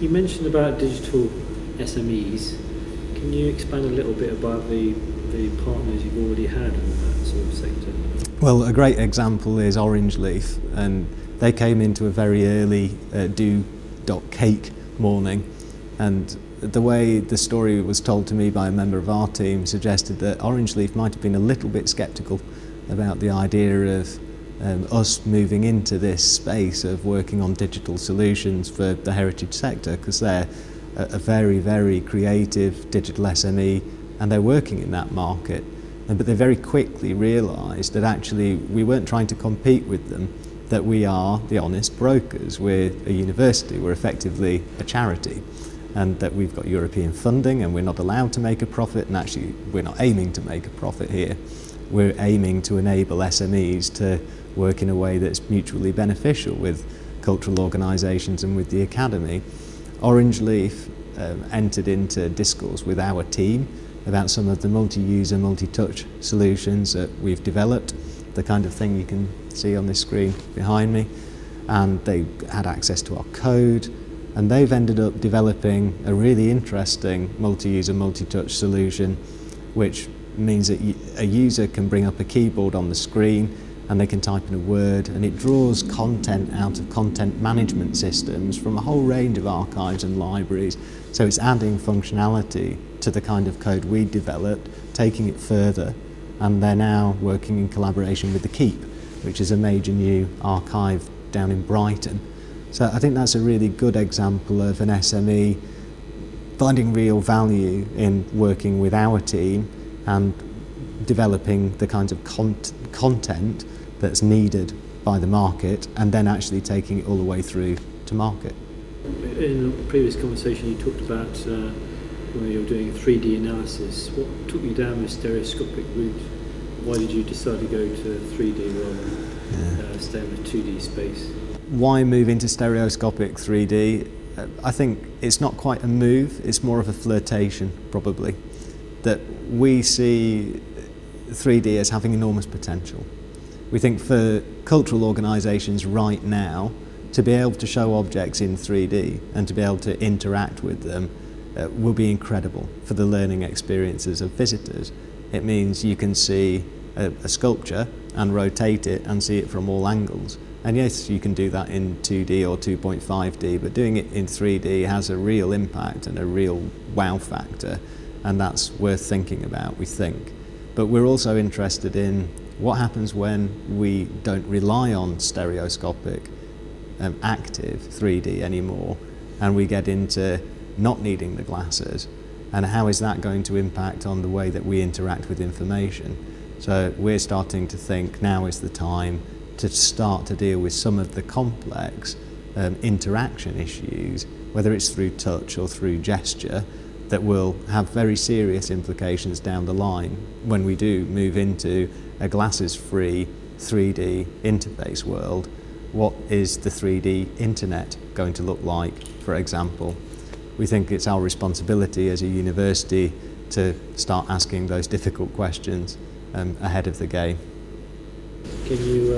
You mentioned about digital SMEs. Can you expand a little bit about the partners you've already had in that sort of sector? Well, a great example is Orange Leaf, and they came into a very early do.cake morning, and the way the story was told to me by a member of our team suggested that Orange Leaf might have been a little bit sceptical about the idea of us moving into this space of working on digital solutions for the heritage sector, because they're a very, very creative digital SME and they're working in that market. But they very quickly realised that actually we weren't trying to compete with them, that we are the honest brokers. We're a university, we're effectively a charity, and that we've got European funding and we're not allowed to make a profit, and actually we're not aiming to make a profit here. We're aiming to enable SMEs to work in a way that's mutually beneficial with cultural organisations and with the academy. Orange Leaf entered into discourse with our team about some of the multi-user, multi-touch solutions that we've developed, the kind of thing you can see on this screen behind me, and they had access to our code, and they've ended up developing a really interesting multi-user, multi-touch solution, which means that a user can bring up a keyboard on the screen and they can type in a word, and it draws content out of content management systems from a whole range of archives and libraries. So it's adding functionality to the kind of code we developed, taking it further, and they're now working in collaboration with the Keep, which is a major new archive down in Brighton. So I think that's a really good example of an SME finding real value in working with our team and developing the kinds of content that's needed by the market, and then actually taking it all the way through to market. In a previous conversation you talked about where you're doing 3D analysis. What took you down the stereoscopic route? Why did you decide to go to 3D rather than stay in the 2D space? Why move into stereoscopic 3D? I think it's not quite a move, it's more of a flirtation probably. That we see 3D as having enormous potential. We think for cultural organisations right now, to be able to show objects in 3D and to be able to interact with them will be incredible for the learning experiences of visitors. It means you can see a sculpture and rotate it and see it from all angles. And yes, you can do that in 2D or 2.5D, but doing it in 3D has a real impact and a real wow factor, and that's worth thinking about, we think. But we're also interested in what happens when we don't rely on stereoscopic active 3D anymore, and we get into not needing the glasses, and how is that going to impact on the way that we interact with information. So we're starting to think now is the time to start to deal with some of the complex interaction issues, whether it's through touch or through gesture, that will have very serious implications down the line when we do move into a glasses-free 3D interface world. What is the 3D internet going to look like, for example? We think it's our responsibility as a university to start asking those difficult questions ahead of the game. Can you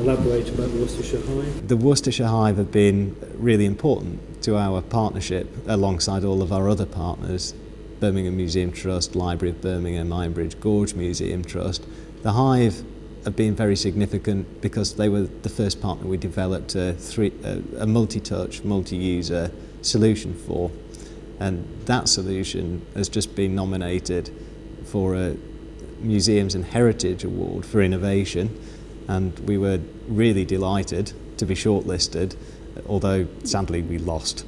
elaborate about the Worcestershire Hive? The Worcestershire Hive have been really important to our partnership alongside all of our other partners, Birmingham Museum Trust, Library of Birmingham, Ironbridge Gorge Museum Trust. The Hive have been very significant because they were the first partner we developed a multi-touch, multi-user solution for, and that solution has just been nominated for a Museums and Heritage Award for innovation, and we were really delighted to be shortlisted, although sadly we lost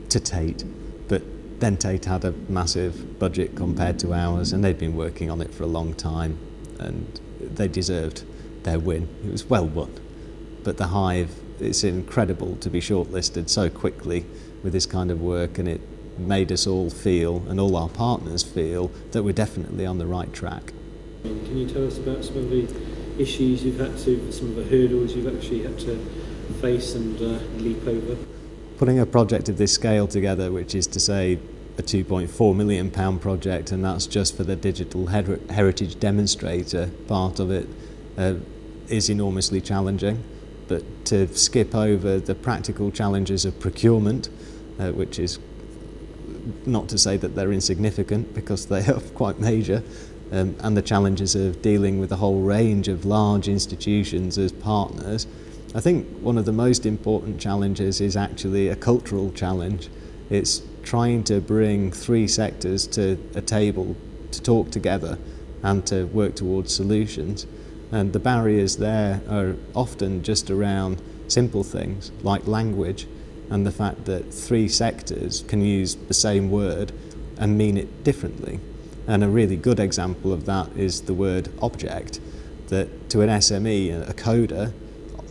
to Tate. But then Tate had a massive budget compared to ours, and they'd been working on it for a long time, and they deserved their win. It was well won. But the Hive, it's incredible to be shortlisted so quickly with this kind of work, and it made us all feel, and all our partners feel, that we're definitely on the right track. Can you tell us about some of the issues you've had to, some of the hurdles you've actually had to face and leap over? Putting a project of this scale together, which is to say a £2.4 million project, and that's just for the digital heritage demonstrator part of it, is enormously challenging. but to skip over the practical challenges of procurement, which is not to say that they're insignificant, because they are quite major, and the challenges of dealing with a whole range of large institutions as partners. I think one of the most important challenges is actually a cultural challenge. It's trying to bring three sectors to a table to talk together and to work towards solutions. And the barriers there are often just around simple things like language, and the fact that three sectors can use the same word and mean it differently. And a really good example of that is the word object, that to an SME, a coder,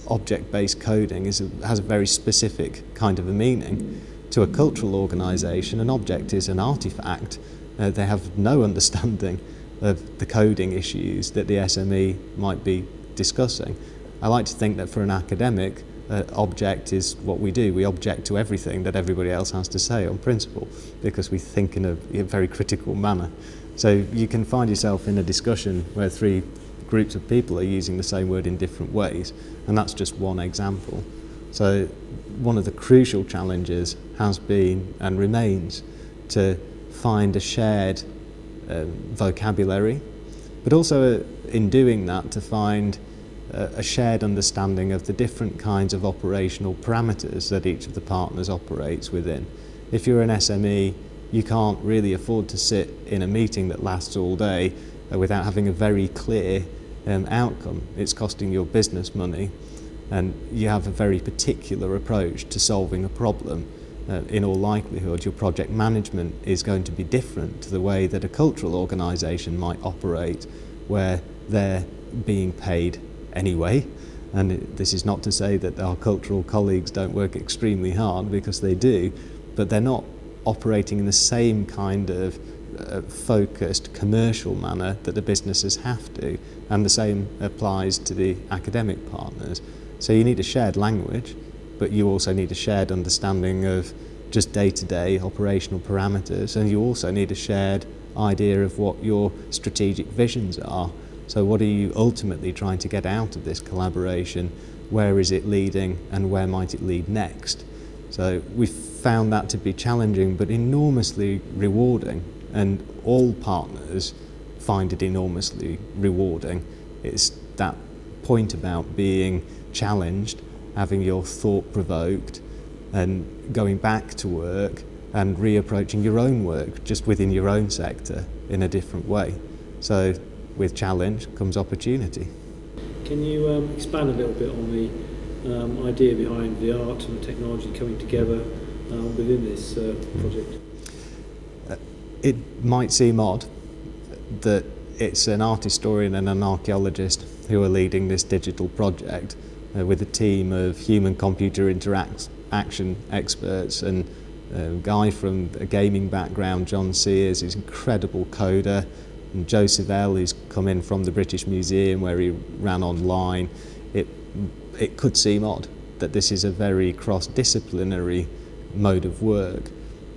object-based coding has a very specific kind of a meaning. To a cultural organisation, an object is an artefact. They have no understanding of the coding issues that the SME might be discussing. I like to think that for an academic, object is what we do. We object to everything that everybody else has to say on principle, because we think in a very critical manner. So you can find yourself in a discussion where three groups of people are using the same word in different ways, and that's just one example. So one of the crucial challenges has been and remains to find a shared vocabulary, but also in doing that to find a shared understanding of the different kinds of operational parameters that each of the partners operates within. If you're an SME, you can't really afford to sit in a meeting that lasts all day without having a very clear outcome. It's costing your business money, and you have a very particular approach to solving a problem. In all likelihood, your project management is going to be different to the way that a cultural organisation might operate, where they're being paid anyway. And this is not to say that our cultural colleagues don't work extremely hard, because they do, but they're not operating in the same kind of focused commercial manner that the businesses have to, and the same applies to the academic partners. So you need a shared language, but you also need a shared understanding of just day-to-day operational parameters, and you also need a shared idea of what your strategic visions are. So what are you ultimately trying to get out of this collaboration? Where is it leading, and where might it lead next? So we've found that to be challenging but enormously rewarding, and all partners find it enormously rewarding. It's that point about being challenged, having your thought provoked, and going back to work and reapproaching your own work just within your own sector in a different way. So with challenge comes opportunity. Can you expand a little bit on the idea behind the art and the technology coming together within this project? It might seem odd that it's an art historian and an archaeologist who are leading this digital project with a team of human-computer interaction experts, and a guy from a gaming background, John Sears, is an incredible coder, and Joseph L. is come in from the British Museum where he ran online. It could seem odd that this is a very cross-disciplinary mode of work,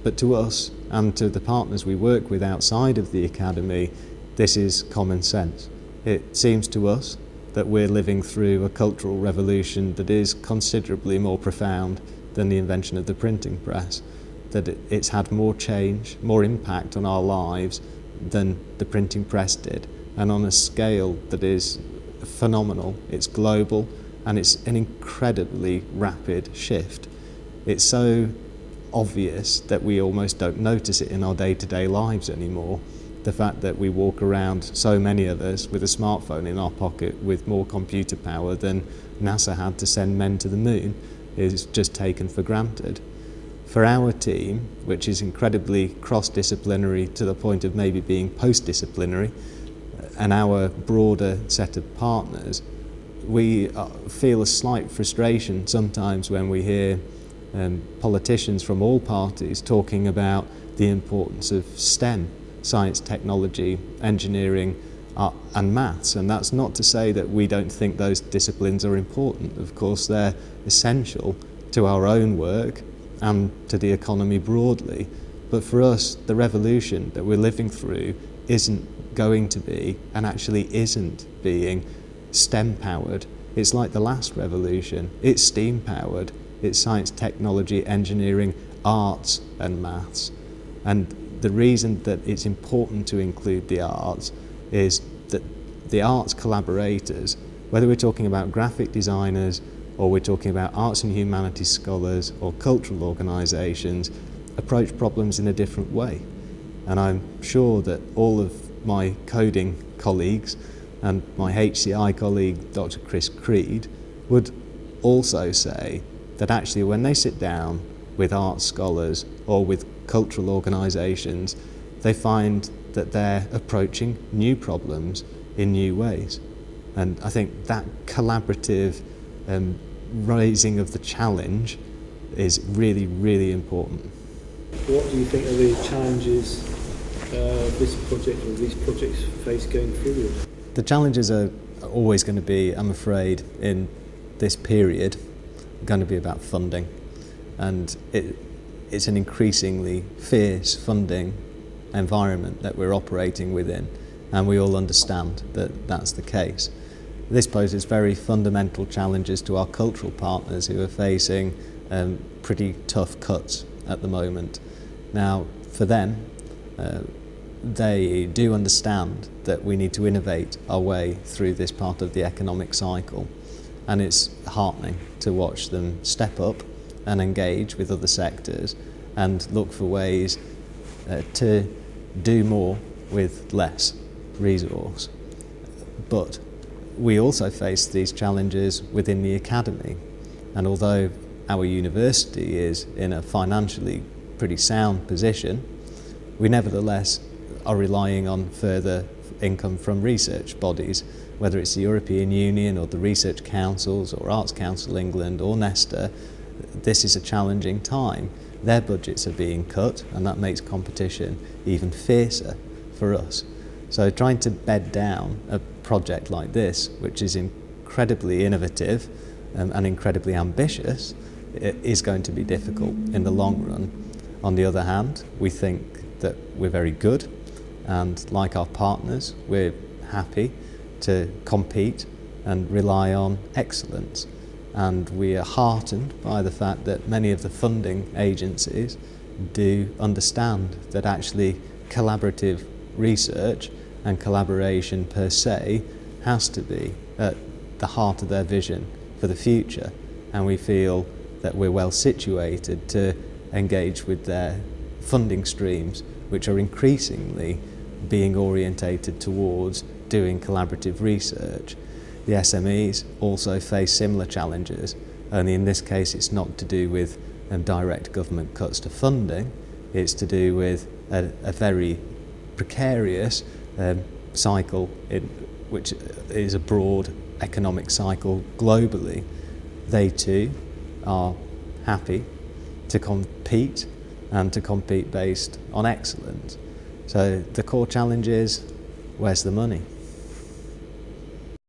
but to us and to the partners we work with outside of the academy, this is common sense. It seems to us that we're living through a cultural revolution that is considerably more profound than the invention of the printing press, that it's had more change, more impact on our lives than the printing press did, and on a scale that is phenomenal. It's global, and it's an incredibly rapid shift. It's so obvious that we almost don't notice it in our day-to-day lives anymore. The fact that we walk around, so many of us, with a smartphone in our pocket with more computer power than NASA had to send men to the moon is just taken for granted. For our team, which is incredibly cross-disciplinary to the point of maybe being post-disciplinary, and our broader set of partners, we feel a slight frustration sometimes when we hear politicians from all parties talking about the importance of STEM, science, technology, engineering, and maths. And that's not to say that we don't think those disciplines are important. Of course, they're essential to our own work and to the economy broadly. But for us, the revolution that we're living through isn't going to be, and actually isn't being, STEM-powered. It's like the last revolution. It's steam powered. It's science, technology, engineering, arts and maths. And the reason that it's important to include the arts is that the arts collaborators, whether we're talking about graphic designers or we're talking about arts and humanities scholars or cultural organisations, approach problems in a different way. And I'm sure that all of my coding colleagues and my HCI colleague, Dr. Chris Creed, would also say that actually when they sit down with arts scholars or with cultural organisations, they find that they're approaching new problems in new ways. And I think that collaborative raising of the challenge is really, really important. What do you think are the challenges this project or these projects face going forward? The challenges are always going to be, I'm afraid, in this period, going to be about funding. And it's an increasingly fierce funding environment that we're operating within, and we all understand that that's the case. This poses very fundamental challenges to our cultural partners who are facing pretty tough cuts at the moment. Now, for them, they do understand that we need to innovate our way through this part of the economic cycle, and it's heartening to watch them step up and engage with other sectors and look for ways to do more with less resource. But we also face these challenges within the academy, and although our university is in a financially pretty sound position, we nevertheless are relying on further income from research bodies, whether it's the European Union or the Research Councils or Arts Council England or Nesta. This is a challenging time. Their budgets are being cut, and that makes competition even fiercer for us. So trying to bed down a project like this, which is incredibly innovative and incredibly ambitious, is going to be difficult in the long run. On the other hand, we think that we're very good, and like our partners, we're happy to compete and rely on excellence. And we are heartened by the fact that many of the funding agencies do understand that actually collaborative research and collaboration per se has to be at the heart of their vision for the future, and we feel that we're well situated to engage with their funding streams, which are increasingly being orientated towards doing collaborative research. The SMEs also face similar challenges, only in this case it's not to do with direct government cuts to funding, it's to do with a very precarious cycle which is a broad economic cycle globally. They too are happy to compete and to compete based on excellence. So the core challenge is, where's the money?